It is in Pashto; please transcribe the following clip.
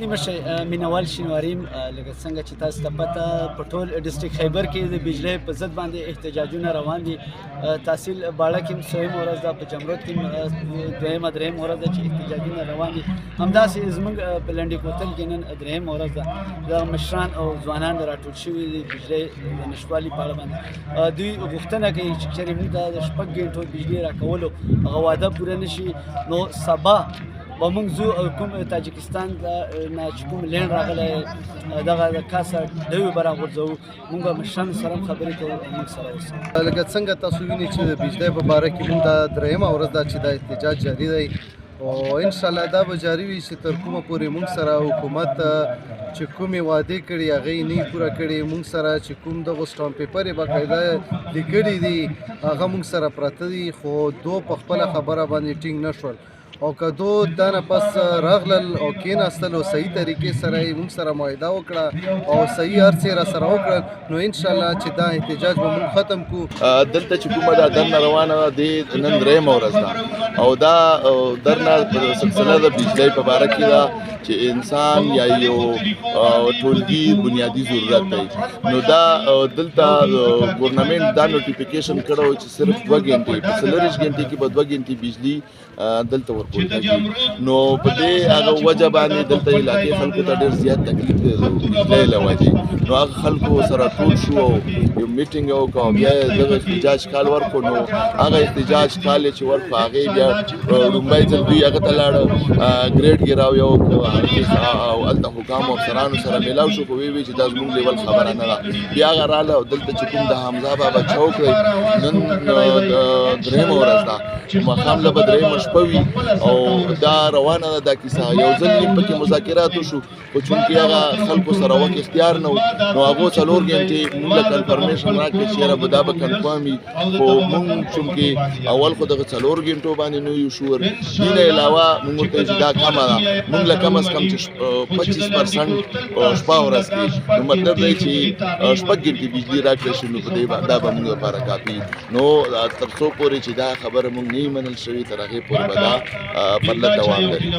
مشه مینوال شینواریم لکه څنګه چې تاسو ته پته په ټول ډسټریکټ خیبر کې د بجلی په ضد باندې احتجاجونه روان دي. تحصیل باړه کې هم څلورمه ورځ ده، په جمرود کې هم درېیمه ورځ ده چې احتجاجونه روان دي. همداسې زموږ په لنډي کوتل کې نن درېیمه ورځ ده. دا مشران او ځوانان راټول شوي دي بجلی د نشتوالي په اړه باندې. دوی غوښتنه کوي چې چېرې موږ ته د 6 ګنټو بجلی راکولو هغه وعده پوره نه شي، نو سبا به موږ ځو او کوم تاجکستان نه چې کوم لینډ راغلی دغه د کاسه ډوې به راغورځوو. موږ به مشرانو سره هم خبرې کوو او موږ سره اوسو. لکه څنګه تاسو وینئ چې د بجلی په باره کې موږ ته درېیمه ورځ ده چې دا احتجاج جاري دی، او انشاءالله دا به جاري وي چې تر کومه پورې موږ سره حکومت چې کومې وعدې کړي هغه یې نه پوره کړي. موږ سره چې کوم دغه سټامپ پیپر یې باقاعده لیکلي دي هغه موږ سره پراته دي، خو دو په خپله خبره باندې ټینګ نه شول، او که دو دا نه پس راغلل او کېناستل او صحیح طریقې سره یې موږ سره معاهده وکړه او صحیح هر څه یې راسره وکړل، نو انشاءالله چې دا احتجاج به موږ ختم کړو. دلته چې کومه دا درنه روانه ده د نن درېیمه ورځ ده، او دا درنه سلسله د بجلی په باره کې ده چې انسان یا یو ټولګي بنیادي ضرورت دی. نو دا دلته ګورنمنټ دا نوټیفیکیشن کړی چې صرف 2 غنټې په 40 غنټې کې به 2 غنټې بجلی دلته ورکول کېږي. نو په دې هغه وجه باندې دلته علاقې خلکو ته ډېر زیات تکلیف دی د بجلی له وجې. نو هغه خلکو سره ټول شو او یو میټینګ یې وکړو او بیا یې دغه احتجاج کال ورکړو. نو هغه احتجاج کال چې ورکړو هغې بیا لومړی ځل دوی هغه ته لاړه ګریډ ګراو یې وکړو او هلته حکامو افسرانو سره میلاو شو، خو ویې چې دا زموږ لیول خبره نه ده. بیا هغه راغله او دلته چې کوم د حمزه بابا چوک دی نن درېیمه ورځ ده، ماښام له به درېیمه شپه وي او دا روانه ده دا کیسه. یو ځل نیم پکې مذاکرات وشو، خو چونکې هغه خلکو سره وخت اختیار نه و، نو هغو 4 غنټې موږ له کنفرمیشن راکړې چې یاره به دا به کنفرم وي، خو موږ چونکې اول خو دغه 4 غنټو باندې نه یو شور. دې نه علاوه موږ ورته چې دا کمه ده، موږ له کم از کم چې 25% شپه ورځ کې، نو مطلب دی چې 6 غنټې بجلي راکړی شي، نو په دې دا به موږ لپاره کافي. نو تر څو پورې چې دا خبره موږ نه وي منل شوې تر هغې پورې به دا پرله دوام لري.